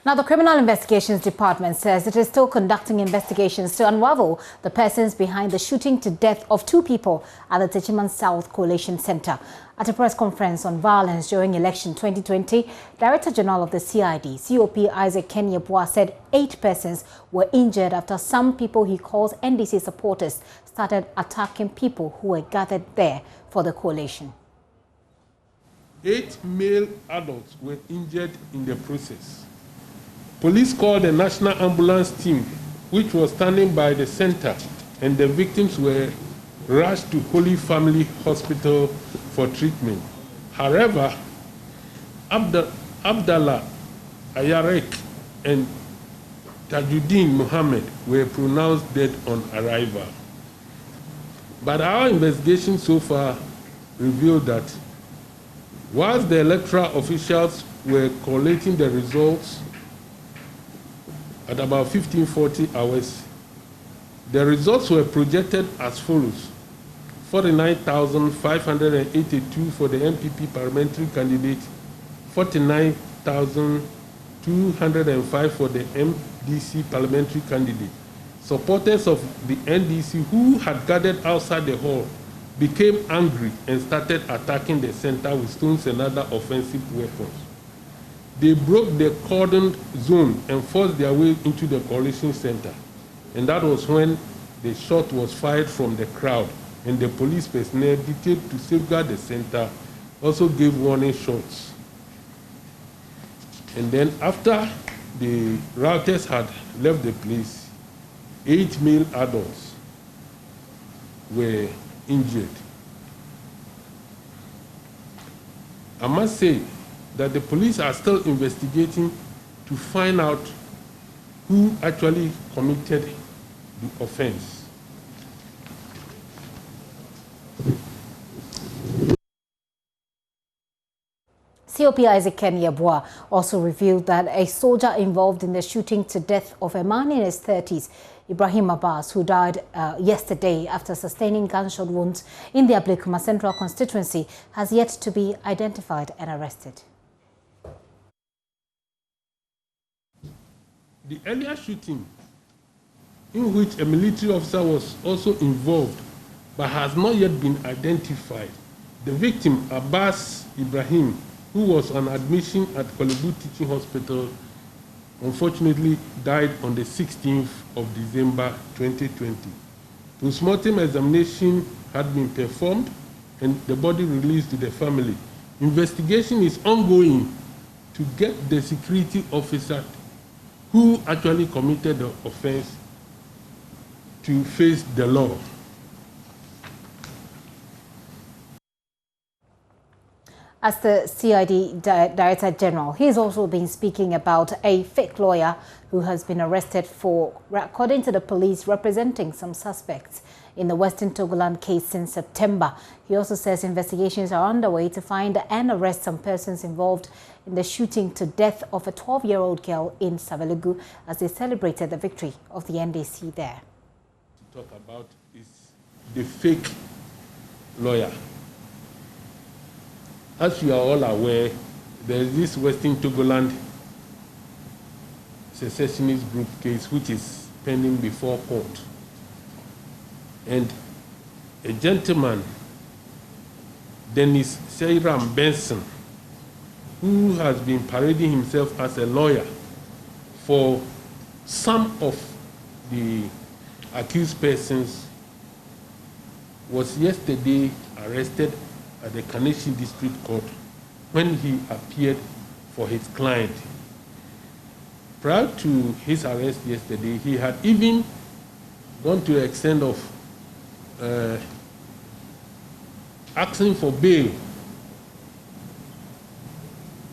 Now, the Criminal Investigations Department says it is still conducting investigations to unravel the persons behind the shooting to death of 2 people at the Techiman South Coalition Center. At a press conference on violence during election 2020, Director General of the CID, COP Isaac Kenyeboah, said 8 persons were injured after some people he calls NDC supporters started attacking people who were gathered there for the coalition. 8 male adults were injured in the process. Police called the National Ambulance Team, which was standing by the center, and the victims were rushed to Holy Family Hospital for treatment. However, Abdallah Ayarek and Tajuddin Mohammed were pronounced dead on arrival. But our investigation so far revealed that whilst the electoral officials were collating the results at about 1540 hours, the results were projected as follows: 49,582 for the MPP parliamentary candidate, 49,205 for the MDC parliamentary candidate. Supporters of the NDC who had gathered outside the hall became angry and started attacking the center with stones and other offensive weapons. They broke the cordoned zone and forced their way into the coalition center. And that was when the shot was fired from the crowd, and the police personnel detailed to safeguard the center also gave warning shots. And then after the rioters had left the place, 8 male adults were injured. I must say that the police are still investigating to find out who actually committed the offense. COP Isaac Kenyeboah also revealed that a soldier involved in the shooting to death of a man in his 30s, Ibrahim Abbas, who died yesterday after sustaining gunshot wounds in the Ablekuma Central constituency, has yet to be identified and arrested. The earlier shooting, in which a military officer was also involved but has not yet been identified, the victim, Abbas Ibrahim, who was on admission at Kolebu Teaching Hospital, unfortunately died on the 16th of December 2020. Postmortem examination had been performed and the body released to the family. Investigation is ongoing to get the security officer who actually committed the offense to face the law. As the CID Director General, he has also been speaking about a fake lawyer who has been arrested for, according to the police, representing some suspects in the Western Togoland case since September. He also says investigations are underway to find and arrest some persons involved in the shooting to death of a 12-year-old girl in Savelugu as they celebrated the victory of the NDC there. To talk about is the fake lawyer. As you are all aware, there is this Western Togoland secessionist group case which is pending before court. And a gentleman, Dennis Seiram Benson, who has been parading himself as a lawyer for some of the accused persons, was yesterday arrested at the Kaneshie District Court when he appeared for his client. Prior to his arrest yesterday, he had even gone to the extent of asking for bail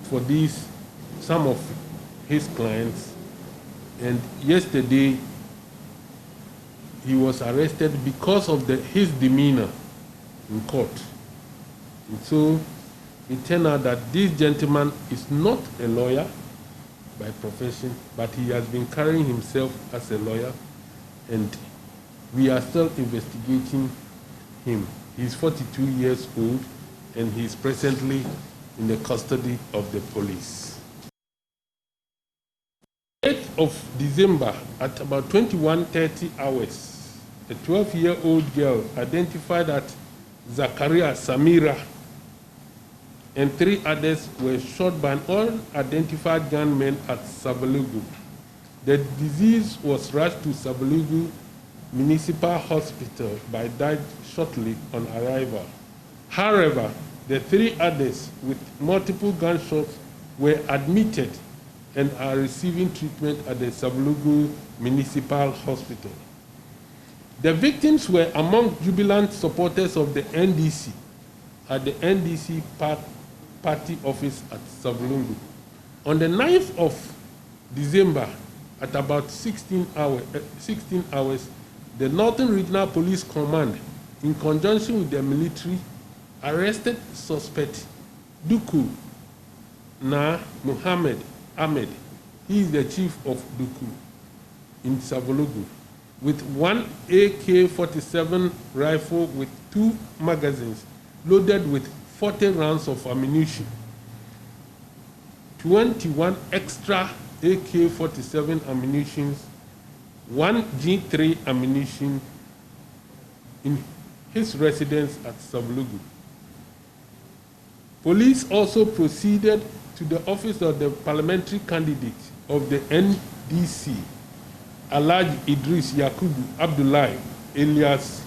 for some of his clients. And yesterday, he was arrested because of his demeanor in court. And so it turned out that this gentleman is not a lawyer by profession, but he has been carrying himself as a lawyer, and we are still investigating him. He's 42 years old, and he's presently in the custody of the police. of December at about 21:30 hours, a 12-year-old girl identified as Zakaria Samira and 3 others were shot by an unidentified gunman at Savelugu. The deceased was rushed to Savelugu Municipal Hospital but died shortly on arrival. However, the 3 others with multiple gunshots were admitted and are receiving treatment at the Savelugu Municipal Hospital. The victims were among jubilant supporters of the NDC at the NDC party office at Savelugu. On the 9th of December, at about 16 hours, the Northern Regional Police Command, in conjunction with the military, arrested suspect Duku Na Muhammad Ahmed. He is the chief of Duku in Savelugu, with 1 AK-47 rifle with 2 magazines loaded with 40 rounds of ammunition, 21 extra AK-47 ammunition, 1 G3 ammunition in his residence at Savelugu. Police also proceeded to the office of the parliamentary candidate of the NDC, Alhaji Idris Yakubu Abdullahi alias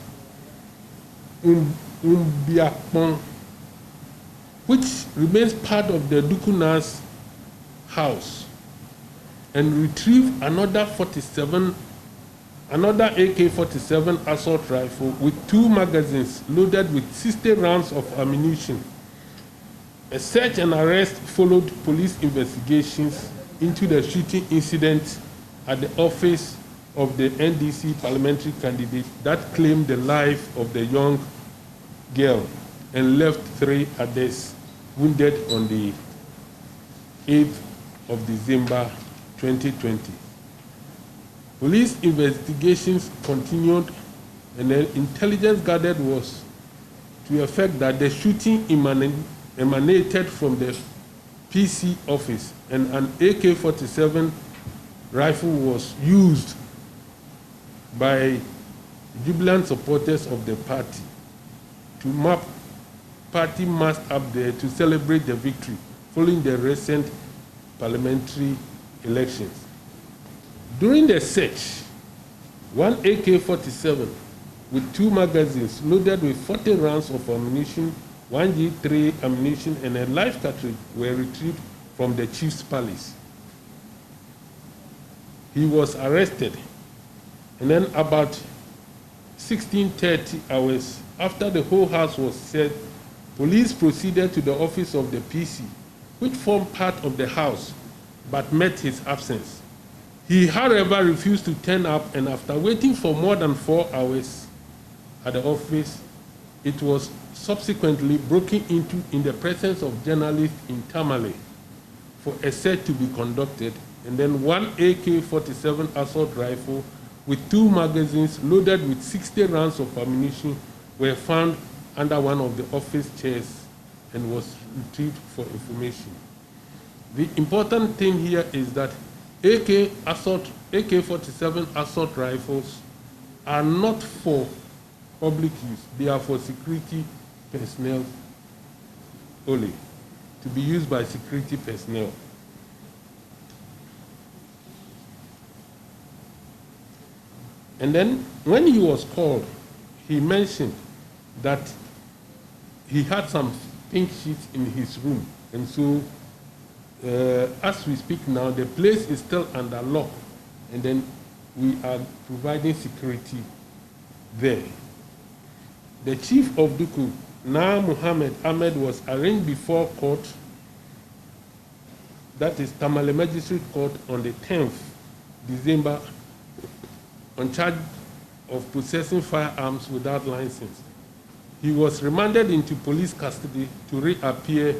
Umbiakpon, which remains part of the Dukuna's house, and retrieved another AK-47 assault rifle with 2 magazines loaded with 60 rounds of ammunition. A search and arrest followed police investigations into the shooting incident at the office of the NDC parliamentary candidate that claimed the life of the young girl and left 3 others wounded on the 8th of December 2020. Police investigations continued, and the intelligence gathered was to the effect that the shooting emanated from the PC office, and an AK-47 rifle was used by jubilant supporters of the party to map party massed up there to celebrate the victory following the recent parliamentary elections. During the search, 1 AK-47 with 2 magazines loaded with 40 rounds of ammunition, 1 G3 ammunition, and a live cartridge were retrieved from the chief's palace. He was arrested, and then about 16:30 hours after the whole house was searched, police proceeded to the office of the PC, which formed part of the house, but met his absence. He, however, refused to turn up, and after waiting for more than 4 hours at the office, it was subsequently broken into in the presence of journalists in Tamale for a search to be conducted, and then 1 AK-47 assault rifle with 2 magazines loaded with 60 rounds of ammunition were found under one of the office chairs and was retrieved for information. The important thing here is that AK-47 assault rifles are not for public use. They are for security personnel only, to be used by security personnel. And then when he was called, he mentioned that he had some pink sheets in his room, and so as we speak now, the place is still under lock, and then we are providing security there. The chief of Duku, Na Muhammad Ahmed, was arraigned before court, that is Tamale Magistrate Court, on the 10th December on charge of possessing firearms without license. He was remanded into police custody to reappear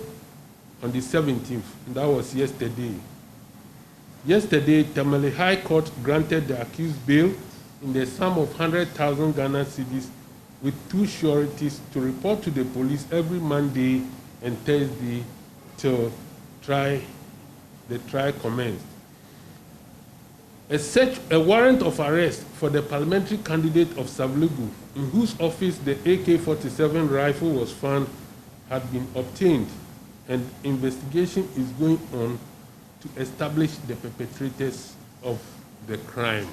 on the 17th, and that was yesterday. Yesterday, Tamale High Court granted the accused bail in the sum of 100,000 Ghana cedis with 2 sureties to report to the police every Monday and Thursday till the trial commenced. A warrant of arrest for the parliamentary candidate of Savelugu, in whose office the AK-47 rifle was found, had been obtained, and investigation is going on to establish the perpetrators of the crime.